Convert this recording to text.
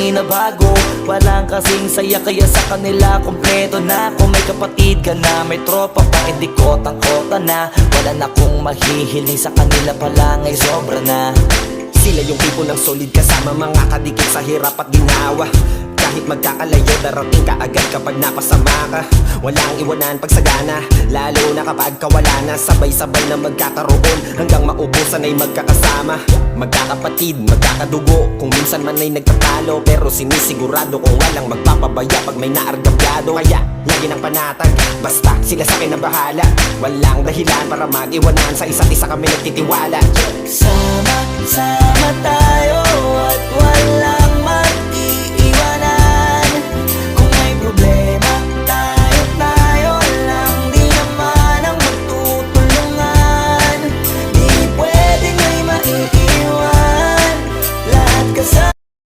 di na bago. Walang kasing saya kaya sa kanila kompleto na. Kung may kapatid ka na, may tropa, bakit di kotang-kota na? Wala na kong mahihiling sa kanila pa lang ay sobra na. Sila yung tipo ng solid kasama, mga kadikit sa hirap at ginawa. Kahit magkakalayo, darating ka agad kapag napasama ka. Walang iwanan pagsagana, lalo na kapag kawala na. Sabay-sabay na magkakaroon, hanggang maubusan ay magkakasama. Magkakapatid, magkakadugo, kung minsan man ay nagtatalo. Pero sinisigurado kung walang magpapabaya pag may naargabyado. Kaya lagi ng panatag, basta sila sa akin na bahala. Walang dahilan para mag-iwanan, sa isa't isa kami nagtitiwala. Sama-sama tayo at